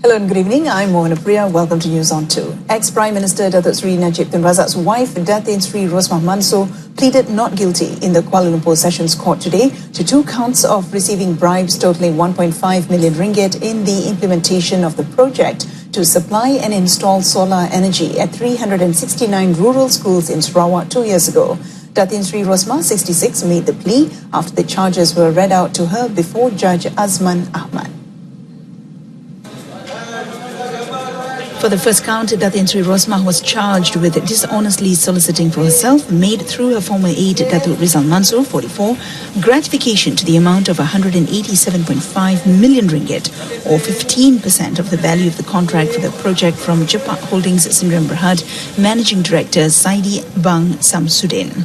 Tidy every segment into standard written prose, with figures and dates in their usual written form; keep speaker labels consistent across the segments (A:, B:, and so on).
A: Hello and good evening. I'm Mohana Priya. Welcome to News on 2. Ex-Prime Minister Datuk Sri Najib Tun Razak's wife, Datin Sri Rosmah Mansor, pleaded not guilty in the Kuala Lumpur Sessions Court today to 2 counts of receiving bribes totaling 1.5 million ringgit in the implementation of the project to supply and install solar energy at 369 rural schools in Sarawak 2 years ago. Datin Sri Rosmah, 66, made the plea after the charges were read out to her before Judge Azman Ahmad. For the first count, Datin Sri Rosmah was charged with dishonestly soliciting for herself, made through her former aide Datuk Rizal Mansor, 44, gratification to the amount of 187.5 million ringgit, or 15% of the value of the contract for the project from Jepak Holdings Sdn Bhd Managing Director Saidi Bang Samsudin.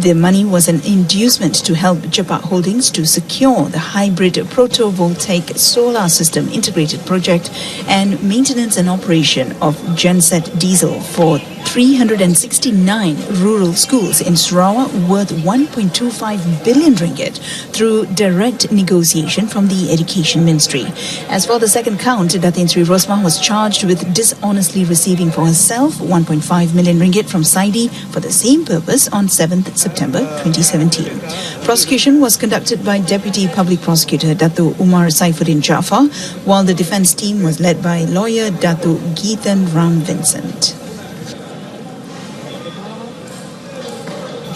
A: The money was an inducement to help Jepak Holdings to secure the hybrid photovoltaic solar system integrated project and maintenance and operation of Genset Diesel for 369 rural schools in Sarawak worth 1.25 billion ringgit through direct negotiation from the Education Ministry. As for the second count, Datin Sri Rosmah was charged with dishonestly receiving for herself 1.5 million ringgit from Saidi for the same purpose on 7th September 2017. Prosecution was conducted by Deputy Public Prosecutor Dato Umar Saifuddin Jaafar, while the defence team was led by lawyer Dato Geethan Ram Vincent.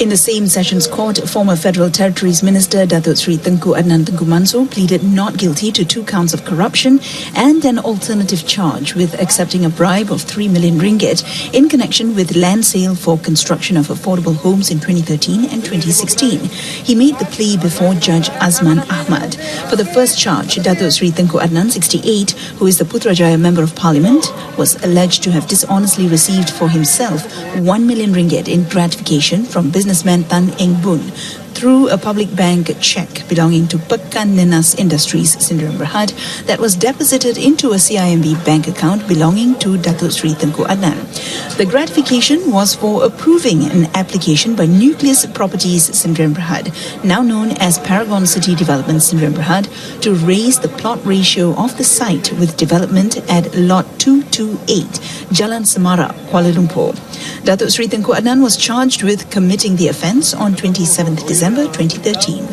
A: In the same Sessions Court, former Federal Territories Minister Datuk Sri Tengku Adnan Tengku Mansor pleaded not guilty to 2 counts of corruption and an alternative charge with accepting a bribe of 3 million ringgit in connection with land sale for construction of affordable homes in 2013 and 2016. He made the plea before Judge Azman Ahmad. For the first charge, Datuk Sri Tengku Adnan, 68, who is the Putrajaya Member of Parliament, was alleged to have dishonestly received for himself 1 million ringgit in gratification from businessman Tan Eng Boon through a public bank cheque belonging to Pekan Nenas Industries Sdn Bhd that was deposited into a CIMB bank account belonging to Datuk Sri Tengku Adnan. The gratification was for approving an application by Nucleus Properties Sdn Bhd, now known as Paragon City Development Sdn Bhd, to raise the plot ratio of the site with development at Lot 228, Jalan Semara, Kuala Lumpur. Datuk Sri Tengku Adnan was charged with committing the offence on 27th December 2013.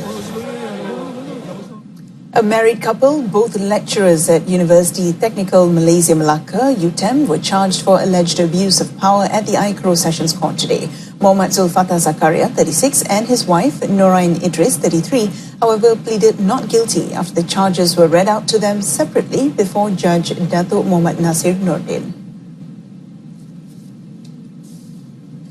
A: A married couple, both lecturers at University Technical Malaysia Melaka, UTEM, were charged for alleged abuse of power at the ICRO Sessions Court today. Mohammad Zulfatah Zakaria, 36, and his wife, Norain Idris, 33, however, pleaded not guilty after the charges were read out to them separately before Judge Datuk Muhammad Nasir Nordin.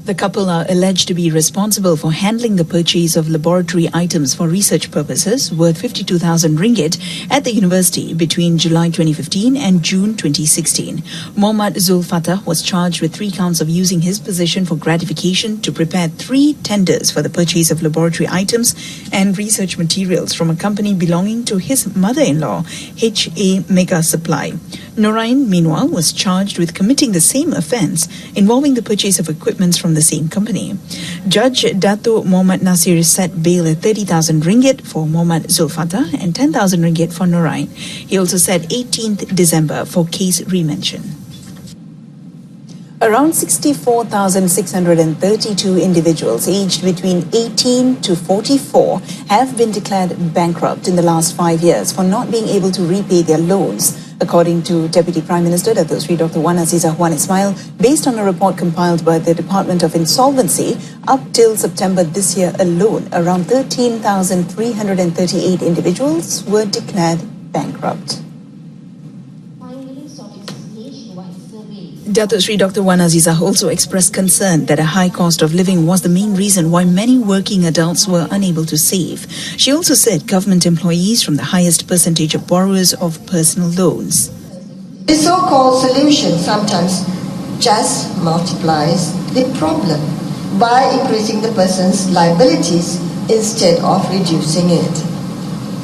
A: The couple are alleged to be responsible for handling the purchase of laboratory items for research purposes worth 52,000 ringgit at the university between July 2015 and June 2016. Mohammad Zulfatah was charged with 3 counts of using his position for gratification to prepare 3 tenders for the purchase of laboratory items and research materials from a company belonging to his mother-in-law, HA Mega Supply. Norain, meanwhile, was charged with committing the same offence involving the purchase of equipment from the same company. Judge Dato Muhammad Nasir set bail at 30,000 ringgit for Mohammad Zulfatah and 10,000 ringgit for Norain. He also set 18th December for case remention. Around 64,632 individuals aged between 18 to 44 have been declared bankrupt in the last 5 years for not being able to repay their loans, according to Deputy Prime Minister Datuk Sri Dr. Wan Azizah Wan Ismail, based on a report compiled by the Department of Insolvency. Up till September this year alone, around 13,338 individuals were declared bankrupt. Datuk Sri Dr. Wan Azizah also expressed concern that a high cost of living was the main reason why many working adults were unable to save. She also said government employees from the highest percentage of borrowers of personal loans.
B: The so-called solution sometimes just multiplies the problem by increasing the person's liabilities instead of reducing it.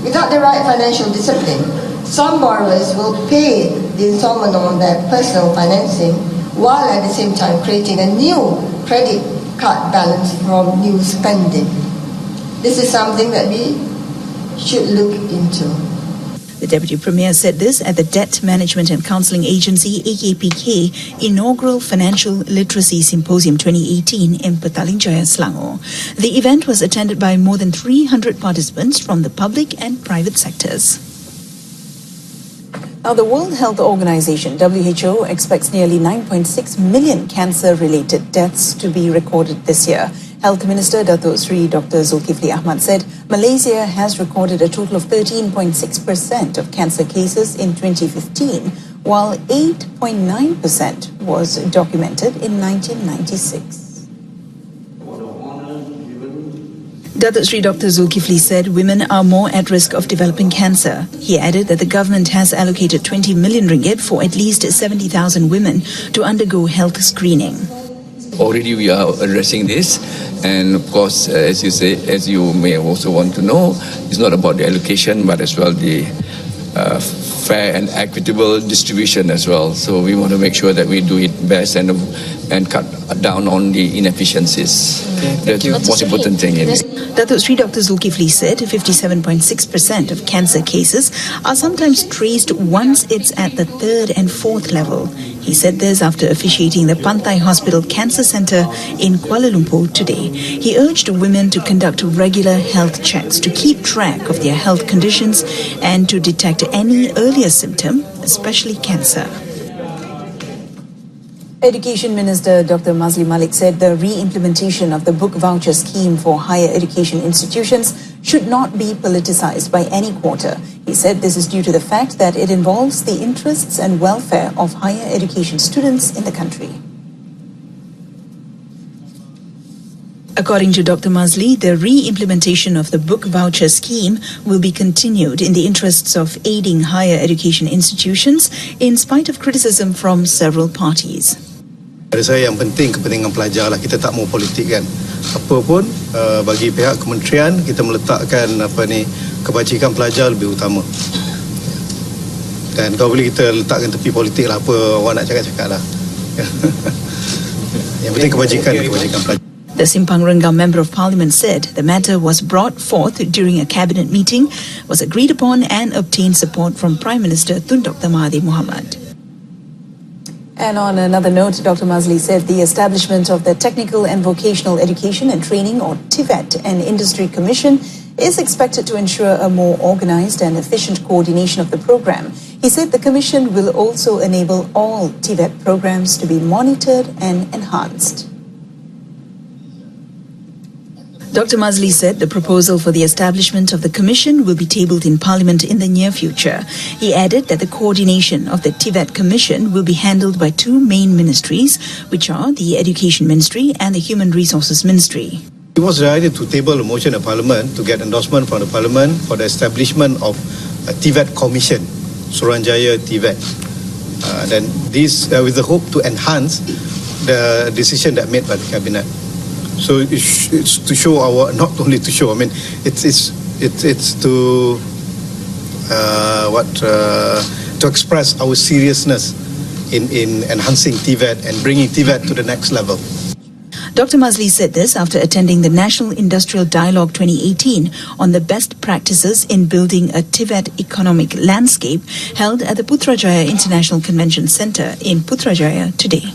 B: Without the right financial discipline, some borrowers will pay the installment on their personal financing while at the same time creating a new credit card balance from new spending. This is something that we should look into.
A: The Deputy Premier said this at the Debt Management and Counselling Agency AKPK Inaugural Financial Literacy Symposium 2018 in Petaling Jaya, Selangor. The event was attended by more than 300 participants from the public and private sectors. Now, the World Health Organization, WHO, expects nearly 9.6 million cancer-related deaths to be recorded this year. Health Minister Datuk Sri Dr. Zulkifli Ahmad said Malaysia has recorded a total of 13.6% of cancer cases in 2015, while 8.9% was documented in 1996. Datuk Sri Dr. Zulkifli said women are more at risk of developing cancer. He added that the government has allocated 20 million ringgit for at least 70,000 women to undergo health screening.
C: Already we are addressing this, and of course, as you may also want to know, it's not about the allocation but as well the fair and equitable distribution as well. So we want to make sure that we do it best and cut down on the inefficiencies. That's the most important thing in it.
A: Datuk Sri Dr. Zulkifli said 57.6% of cancer cases are sometimes traced once it's at the third and fourth level. He said this after officiating the Pantai Hospital Cancer Centre in Kuala Lumpur today. He urged women to conduct regular health checks to keep track of their health conditions and to detect any earlier symptom, especially cancer. Education Minister Dr. Mazli Malik said the re-implementation of the book voucher scheme for higher education institutions should not be politicized by any quarter. He said this is due to the fact that it involves the interests and welfare of higher education students in the country. According to Dr. Mazli, the re-implementation of the book voucher scheme will be continued in the interests of aiding higher education institutions in spite of criticism from several parties.
D: Pada saya yang penting kepentingan pelajar lah, kita tak mau politik kan. Apa pun bagi pihak kementerian kita meletakkan kebajikan pelajar lebih utama. Dan kalau boleh kita letakkan tepi politik lah, apa awak nak cakap lah. Yang penting kebajikan pelajar.
A: The Simpang Renggam Member of Parliament said the matter was brought forth during a cabinet meeting, was agreed upon and obtained support from Prime Minister Tun Dr. Mahathir Mohamad. And on another note, Dr. Mazli said the establishment of the Technical and Vocational Education and Training, or TVET, and Industry Commission is expected to ensure a more organized and efficient coordination of the program. He said the commission will also enable all TVET programs to be monitored and enhanced. Dr. Mazli said the proposal for the establishment of the commission will be tabled in Parliament in the near future. He added that the coordination of the TVET Commission will be handled by two main ministries, which are the Education Ministry and the Human Resources Ministry.
D: It was decided to table a motion in Parliament to get endorsement from the Parliament for the establishment of a TVET Commission, Suruhanjaya TVET. Then this with the hope to enhance the decision that made by the Cabinet. So it's to show not only to show, it's to to express our seriousness in enhancing TVET and bringing TVET to the next level.
A: Dr. Mazli said this after attending the National Industrial Dialogue 2018 on the best practices in building a TVET economic landscape held at the Putrajaya International Convention Centre in Putrajaya today.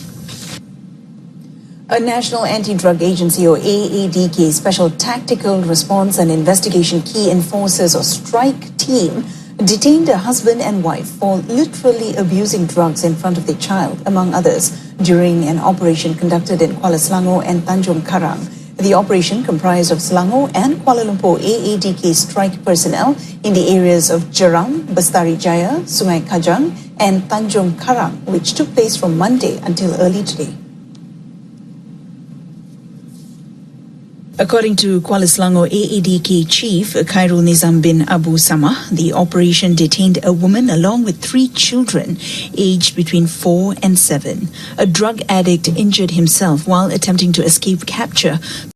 A: A National Anti-Drug Agency, or AADK, Special Tactical Response and Investigation Key Enforcers, or STRIKE team detained a husband and wife for literally abusing drugs in front of their child, among others, during an operation conducted in Kuala Selangor and Tanjung Karang. The operation comprised of Selangor and Kuala Lumpur AADK STRIKE personnel in the areas of Jerang, Bestari Jaya, Sungai Kajang and Tanjung Karang, which took place from Monday until early today. According to Kuala Selangor AADK Chief Khairul Nizam bin Abu Samah, the operation detained a woman along with 3 children aged between 4 and 7. A drug addict injured himself while attempting to escape capture